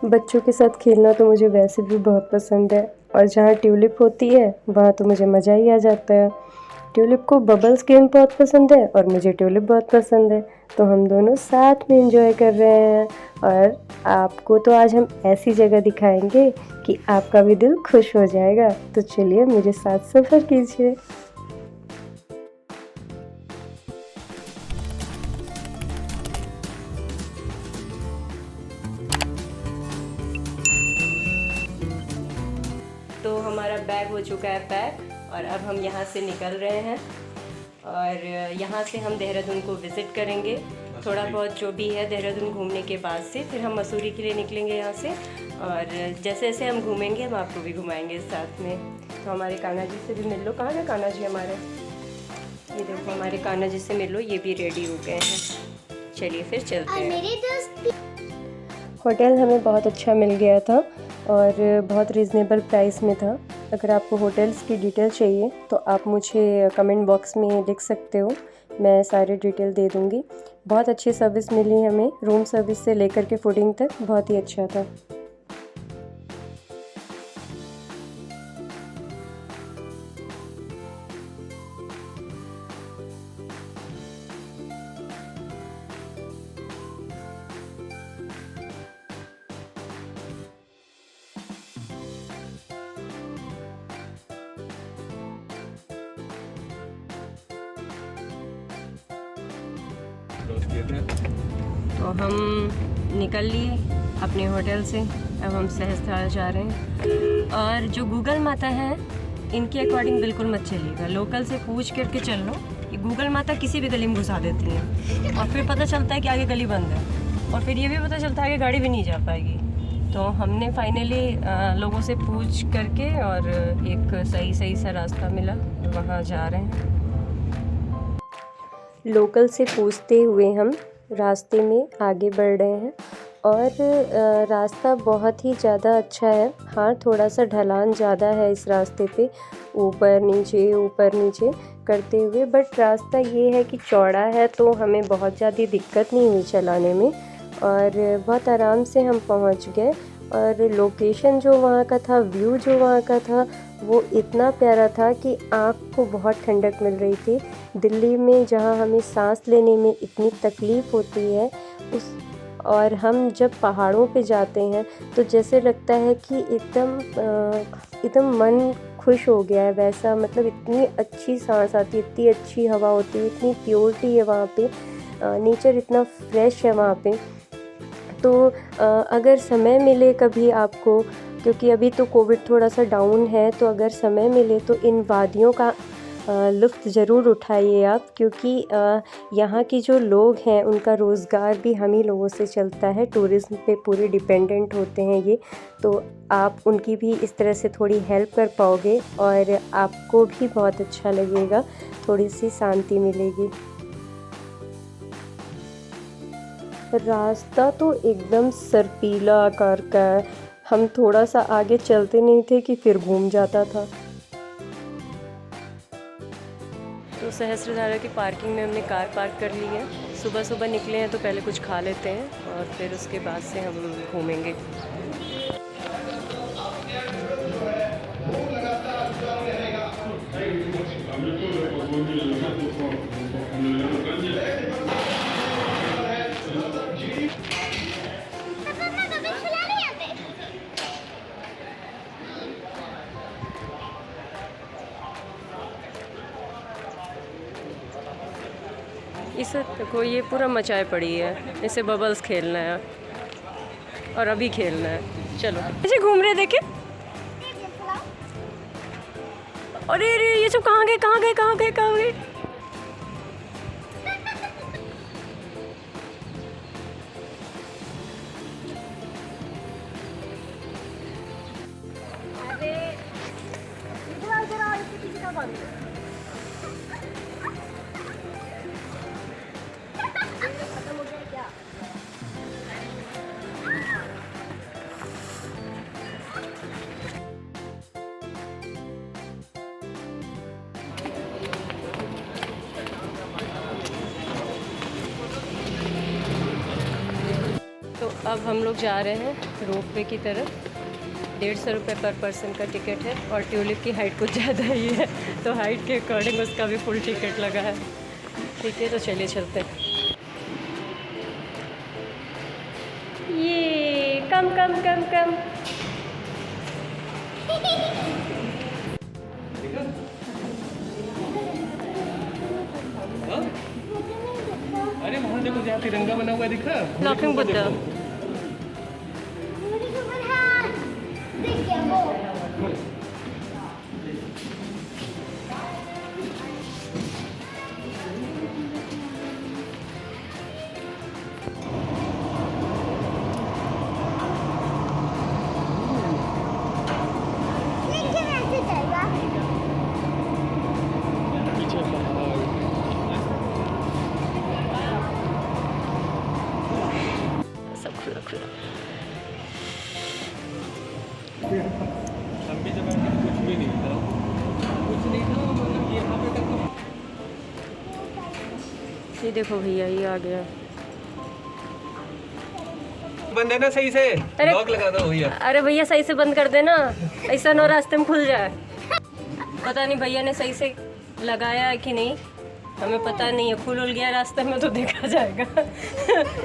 बच्चों के साथ खेलना तो मुझे वैसे भी बहुत पसंद है और जहाँ ट्यूलिप होती है वहाँ तो मुझे मज़ा ही आ जाता है। ट्यूलिप को बबल्स गेम बहुत पसंद है और मुझे ट्यूलिप बहुत पसंद है, तो हम दोनों साथ में एंजॉय कर रहे हैं। और आपको तो आज हम ऐसी जगह दिखाएंगे कि आपका भी दिल खुश हो जाएगा। तो चलिए मेरे साथ सफ़र कीजिए। तो हमारा बैग हो चुका है पैक और अब हम यहाँ से निकल रहे हैं और यहाँ से हम देहरादून को विज़िट करेंगे। थोड़ा बहुत जो भी है देहरादून घूमने के बाद से फिर हम मसूरी के लिए निकलेंगे यहाँ से, और जैसे जैसे हम घूमेंगे हम आपको भी घुमाएंगे साथ में। तो हमारे कान्हा जी से भी मिल लो। कहाँ गए कान्हा जी हमारे? ये देखो हमारे कान्हा जी से मिल लो, ये भी रेडी हो गए हैं। चलिए फिर चलते हैं। होटल हमें बहुत अच्छा मिल गया था और बहुत रीज़नेबल प्राइस में था। अगर आपको होटल्स की डिटेल चाहिए तो आप मुझे कमेंट बॉक्स में लिख सकते हो, मैं सारे डिटेल दे दूँगी। बहुत अच्छी सर्विस मिली हमें, रूम सर्विस से लेकर के फूडिंग तक बहुत ही अच्छा था। तो हम निकल लिए अपने होटल से, अब हम सहस्त्रधारा जा रहे हैं। और जो गूगल माता है इनके अकॉर्डिंग बिल्कुल मत चलिएगा, लोकल से पूछ करके चल लो। कि गूगल माता किसी भी गली में घुसा देती हैं और फिर पता चलता है कि आगे गली बंद है और फिर ये भी पता चलता है कि गाड़ी भी नहीं जा पाएगी। तो हमने फाइनली लोगों से पूछ करके और एक सही सा रास्ता मिला, वहाँ जा रहे हैं। लोकल से पूछते हुए हम रास्ते में आगे बढ़ रहे हैं और रास्ता बहुत ही ज़्यादा अच्छा है। हाँ, थोड़ा सा ढलान ज़्यादा है इस रास्ते पे, ऊपर नीचे करते हुए, बट रास्ता ये है कि चौड़ा है तो हमें बहुत ज़्यादा दिक्कत नहीं हुई चलाने में और बहुत आराम से हम पहुंच गए। और लोकेशन जो वहाँ का था, व्यू जो वहाँ का था, वो इतना प्यारा था कि आँख को बहुत ठंडक मिल रही थी। दिल्ली में जहाँ हमें सांस लेने में इतनी तकलीफ़ होती है और हम जब पहाड़ों पे जाते हैं तो जैसे लगता है कि एकदम मन खुश हो गया है वैसा। मतलब इतनी अच्छी सांस आती है, इतनी अच्छी हवा होती है, इतनी प्योरिटी है वहाँ पे, नेचर इतना फ्रेश है वहाँ पे। तो अगर समय मिले कभी आपको, क्योंकि अभी तो कोविड थोड़ा सा डाउन है, तो अगर समय मिले तो इन वादियों का लुत्फ़ ज़रूर उठाइए आप, क्योंकि यहाँ के जो लोग हैं उनका रोज़गार भी हम ही लोगों से चलता है, टूरिज़्म पे पूरे डिपेंडेंट होते हैं ये। तो आप उनकी भी इस तरह से थोड़ी हेल्प कर पाओगे और आपको भी बहुत अच्छा लगेगा, थोड़ी सी शांति मिलेगी। रास्ता तो एकदम सर्पीला आकार का है, हम थोड़ा सा आगे चलते नहीं थे कि फिर घूम जाता था। तो सहस्त्रधारा की पार्किंग में हमने कार पार्क कर ली है। सुबह निकले हैं तो पहले कुछ खा लेते हैं और फिर उसके बाद से हम घूमेंगे। इस देखो ये पूरा मचाए पड़ी है, इसे बबल्स खेलना है और अभी खेलना है। चलो ऐसे घूम रहे देखे। अरे अरे ये सब कहाँ गए? तो अब हम लोग जा रहे हैं रोपवे की तरफ। 150 रुपये पर पर्सन का टिकट है और ट्यूलिप की हाइट कुछ ज़्यादा ही है तो हाइट के अकॉर्डिंग उसका भी फुल टिकट लगा है। ठीक है, तो चलिए चलते हैं। ये कम कम कम कम। अरे वहाँ देखो जहाँ तिरंगा बना हुआ दिखा, लाफिंग बुद्धा। पीछे सब खुला खुला। लंबी जगह में कुछ भी नहीं था, मतलब यहाँ पे तक ये देखो भैया, ये आ गया। बंद है ना सही से, अरे लॉक लगा दो भैया। अरे भैया सही से बंद कर देना, ऐसा ना रास्ते में खुल जाए। पता नहीं भैया ने सही से लगाया है कि नहीं, हमें पता नहीं है। खुल गया रास्ते में तो देखा जाएगा।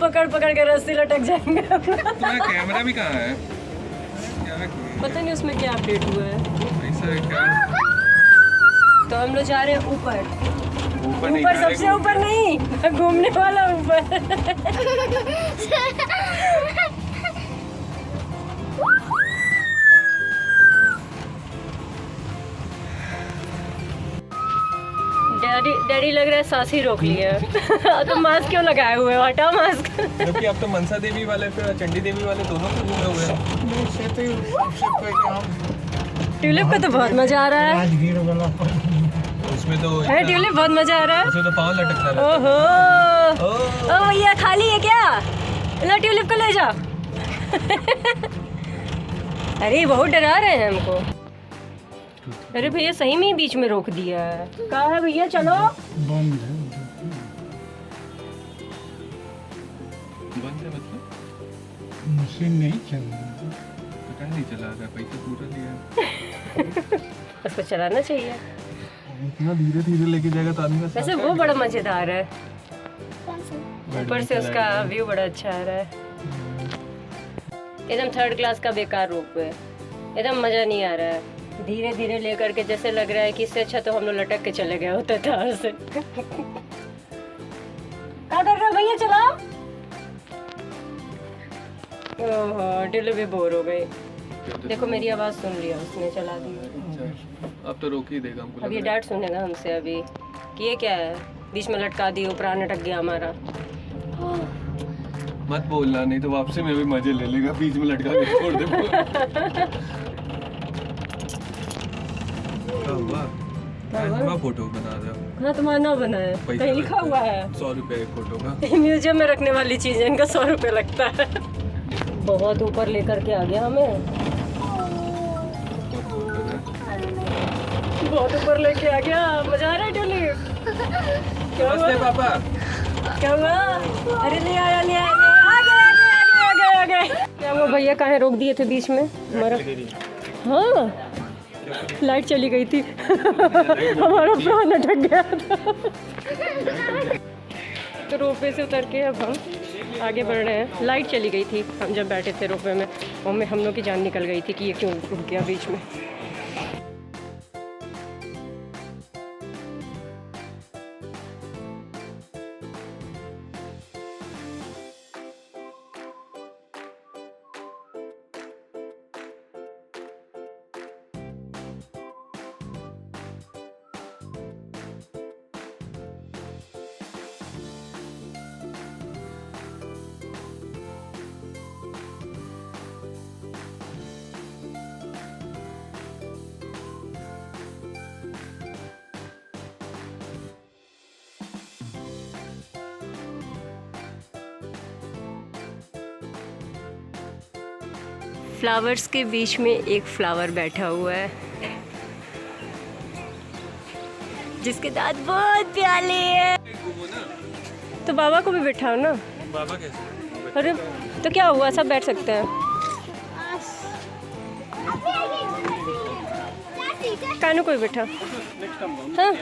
पकड़ पकड़ के रस्सी लटक जाएंगे। तुम्हारा कैमरा भी कहाँ है? पता नहीं उसमें क्या अपडेट हुआ है। ऐसा है क्या? तो हम लोग जा रहे हैं ऊपर। ऊपर ऊपर सबसे ऊपर नहीं, घूमने वाला ऊपर। डैडी लग रहा है सांस ही रोक लिया। तो मास्क क्यों लगाए हुए हो? हटाओ मास्क। क्योंकि अब तो मनसा देवी वाले फिर चंडी देवी वाले दोनों पे घूमे हुए हैं। ट्यूलिप पे तो बहुत मजा आ रहा है। उसमें तो है ट्यूलिप, बहुत मजा आ रहा है। उसमें तो पाँव लटकता रहता ओहो, है। ओ भैया खाली है क्या? लो ट्यूलिप को ले जाओ। अरे बहुत डरा रहे हैं हमको। अरे भैया सही में ही बीच में रोक दिया है। कहाँ है भैया? चलो। बंद है मतलब मशीन नहीं चल रही। पता नहीं चला रहा, पैसा पूरा लिया। उसको चलाना चाहिए। इतना धीरे धीरे लेके जाएगा तो आदमी का वैसे वो बड़ा मजेदार है, ऊपर से उसका व्यू बड़ा अच्छा आ रहा है। एकदम थर्ड क्लास का बेकार रोप है, एकदम मजा नहीं आ रहा है। धीरे धीरे लेकर के जैसे लग रहा है कि इससे अच्छा तो हम लोग लटक के चले गए होते तार से। क्या कर रहे हो भैया? चलाओ। ओहो, दिल भी बोर हो गई। देखो मेरी आवाज सुन लिया उसने, चला दी। अब तो रोक ही देगा हमको। अब ये डांट सुनेगा हमसे अभी कि ये क्या है, बीच में लटका दियो, प्राण अटक गया हमारा। मत बोलना, नहीं तो वापसी में भी मजे ले लेगा, बीच में लटका के छोड़ दे। फोटो बना दो। हाँ, तुम्हारा ना बना है, कहीं लिखा हुआ है 100 रुपए एक फोटो का। म्यूजियम में रखने वाली चीज है, इनका 100 रुपए लगता है। बहुत ऊपर लेकर के आ गया हमें, बहुत ऊपर लेके आ गया। मजा आ रहा है ट्यूलिप। क्या हुआ पापा? क्या हुआ? अरे ले आया, ले आया, आ गए। क्या हुआ भैया? कहाँ रोक दिए थे बीच में हमारा? हाँ, लाइट चली गई थी। हमारा प्राण अटक गया था। तो रोपवे से उतर के अब हम आगे बढ़ रहे हैं। लाइट चली गई थी हम जब बैठे थे रोपवे में, और हम लोग की जान निकल गई थी कि ये क्यों रुक गया बीच में। फ्लावर्स के बीच में एक फ्लावर बैठा हुआ है जिसके दांत बहुत प्याले हैं। तो बाबा को भी बैठाओ ना। बाबा कैसे? अरे तो क्या हुआ, सब बैठ सकते हैं। कानू कोई बैठा। हाँ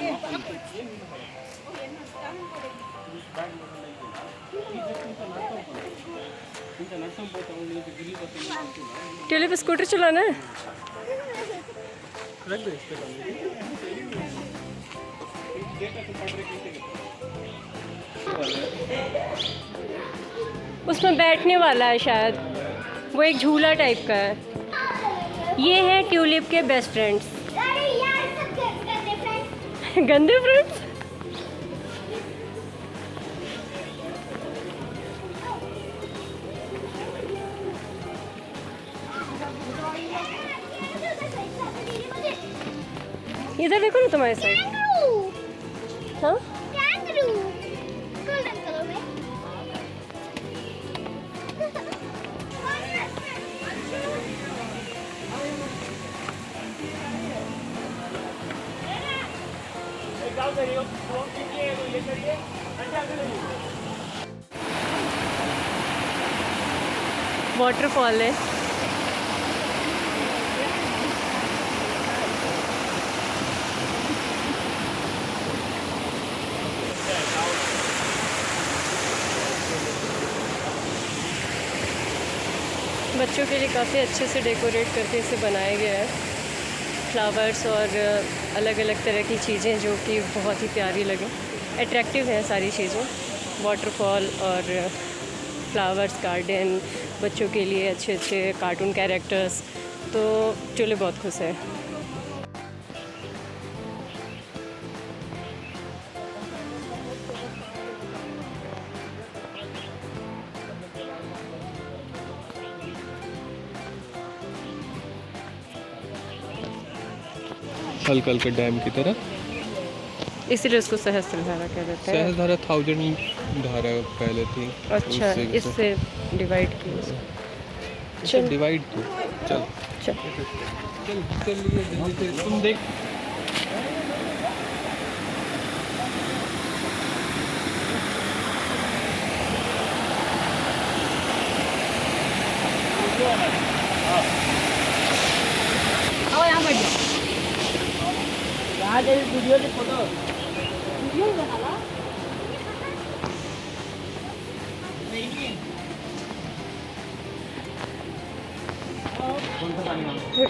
ट्यूलिप स्कूटर चलाना है। उसमें बैठने वाला है शायद, वो एक झूला टाइप का है। ये है ट्यूलिप के बेस्ट फ्रेंड्स। गंदे फ्रेंड्स। इधर देखो ना तुम्हारे साइड। हाँ वाटरफॉल है। बच्चों के लिए काफ़ी अच्छे से डेकोरेट करके इसे बनाया गया है। फ्लावर्स और अलग अलग तरह की चीज़ें जो कि बहुत ही प्यारी लगे, अट्रैक्टिव हैं सारी चीज़ें। वाटरफॉल और फ्लावर्स गार्डन, बच्चों के लिए अच्छे अच्छे कार्टून कैरेक्टर्स, तो ट्यूलिप बहुत खुश है। हल्का हल्का डैम की तरह, इसीलिए उसको सहस्त्रधारा कह देते हैं। सहस्त्रधारा 1000 धारा पहले थी। अच्छा, इससे डिवाइड की। चल डिवाइड तो चल चल चल चलिए जल्दी से तुम देख।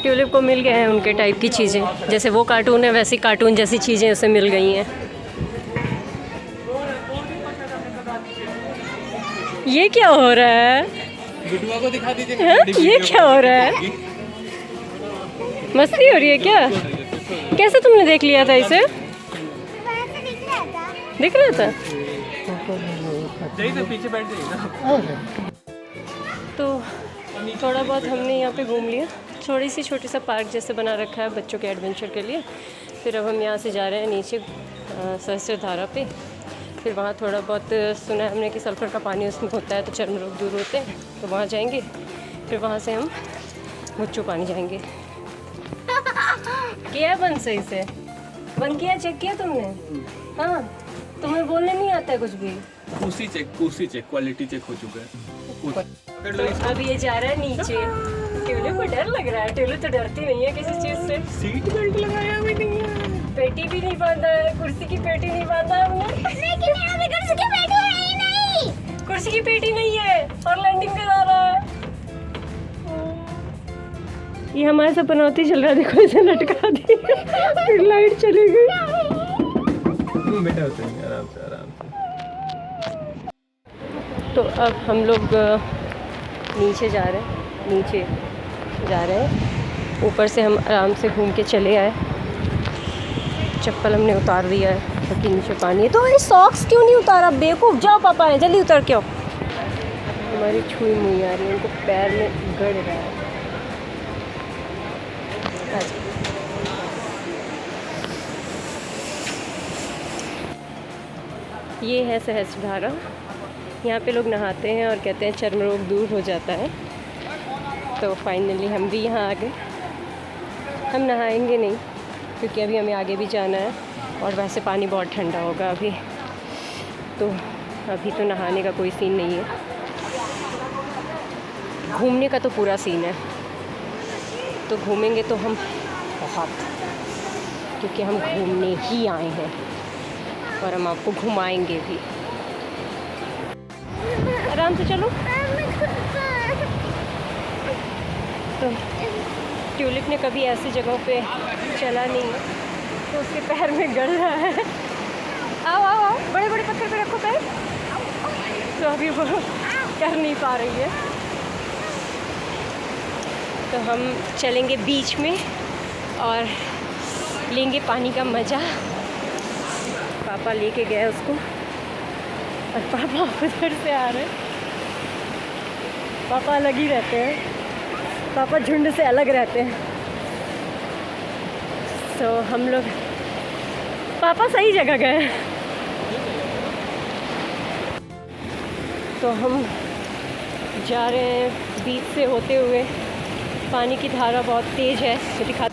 ट्यूलिप को मिल गए हैं उनके टाइप की चीज़ें, जैसे वो कार्टून है वैसी कार्टून जैसी चीज़ें उसे मिल गई हैं। ये क्या हो रहा है? बिटुआ को दिखा दीजिए। हाँ? ये क्या हो रहा है? मस्ती हो रही है क्या? कैसे तुमने देख लिया था इसे? दिख रहा था? पीछे बैठ जाइए। तो थोड़ा बहुत हमने यहाँ पे घूम लिया। थोड़ी सी छोटी सा पार्क जैसे बना रखा है बच्चों के एडवेंचर के लिए। फिर अब हम यहाँ से जा रहे हैं नीचे सहस्त्रधारा पे। फिर वहाँ थोड़ा बहुत सुना है हमने कि सल्फ़र का पानी उसमें होता है तो चर्म रोग दूर होते हैं, तो वहाँ जाएंगे। फिर वहाँ से हम गुच्चू पानी जाएंगे। किया बंद सही से? बंद किया, चेक किया तुमने? हाँ, तुम्हें बोलने नहीं आता है कुछ भी? उसी चेक क्वालिटी चेक हो चुका है। तो अब ये जा रहा है नीचे। ट्यूलिप को डर लग रहा है। ट्यूलिप तो डरती नहीं है किसी चीज़ से। सीट बेल्ट लगाया भी नहीं है, पेटी भी नहीं बांधा है, कुर्सी की पेटी नहीं बांधा हमने। कुर्सी की पेटी है ही नहीं। कुर्सी की पेटी नहीं है और लैंडिंग करा रहा है। ये हमारे साथ पनौती चल रहा है, देखो इसे लटका दी फिर लाइट चली गई। बेटा उतरेंगे आराम से आराम से। तो अब हम लोग नीचे जा रहे हैं। ऊपर से हम आराम से घूम के चले आए। चप्पल हमने उतार दिया है क्योंकि नीचे पानी है। तो ये सॉक्स क्यों नहीं उतारा? बेवकूफ़, जाओ पापा है, जल्दी उतर के आओ। हमारी छुई मुई आ रही है, उनको पैर में गड़ रहा है। ये है सहस्त्रधारा। यहाँ पे लोग नहाते हैं और कहते हैं चर्म रोग दूर हो जाता है। तो फाइनली हम भी यहाँ आ गए। हम नहाएंगे नहीं क्योंकि अभी हमें आगे भी जाना है और वैसे पानी बहुत ठंडा होगा अभी, तो अभी तो नहाने का कोई सीन नहीं है। घूमने का तो पूरा सीन है, तो घूमेंगे तो हम बहुत, क्योंकि हम घूमने ही आए हैं और हम आपको घुमाएंगे भी। आराम से चलो। तो ट्यूलिप ने कभी ऐसी जगहों पे चला नहीं है, तो उसके पैर में गड़ रहा है। आओ आओ आओ, बड़े बड़े पत्थर पे रखो पैर। तो अभी वो कर नहीं पा रही है। तो हम चलेंगे बीच में और लेंगे पानी का मज़ा। पापा लेके गए उसको और पापा उधर से आ रहे हैं। पापा अलग ही रहते हैं, पापा झुंड से अलग रहते हैं। तो हम लोग, पापा सही जगह गए। तो हम जा रहे हैं बीच से होते हुए। पानी की धारा बहुत तेज़ है, तो दिखा।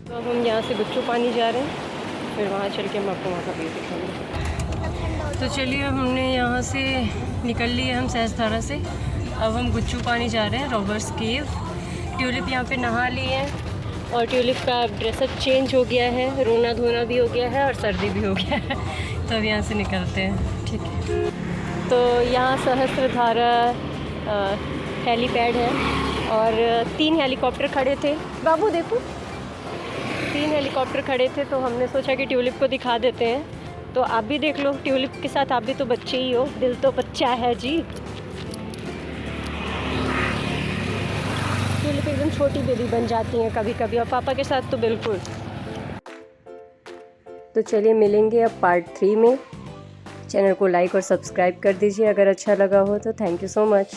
तो अब हम यहाँ से गुच्चू पानी जा रहे हैं, फिर वहाँ चल के हम आपको वहाँ का व्यू दिखाएंगे। तो चलिए, हमने यहाँ से निकल लिए हम सहस्त्रधारा से। अब हम गुच्चू पानी जा रहे हैं, रॉबर्स केव। ट्यूलिप यहाँ पे नहा ली है और ट्यूलिप का ड्रेसअप चेंज हो गया है, रोना धोना भी हो गया है और सर्दी भी हो गया है। तो अब यहाँ से निकलते हैं, ठीक है। तो यहाँ सहस्त्रधारा हेलीपैड है और 3 हेलीकॉप्टर खड़े थे। बाबू देखो, 3 हेलीकॉप्टर खड़े थे, तो हमने सोचा कि ट्यूलिप को दिखा देते हैं। तो आप भी देख लो, ट्यूलिप के साथ आप भी तो बच्चे ही हो, दिल तो बच्चा है जी। ट्यूलिप एकदम छोटी बेबी बन जाती हैं कभी कभी, और पापा के साथ तो बिल्कुल। तो चलिए मिलेंगे अब पार्ट 3 में। चैनल को लाइक और सब्सक्राइब कर दीजिए अगर अच्छा लगा हो तो। Thank you so much.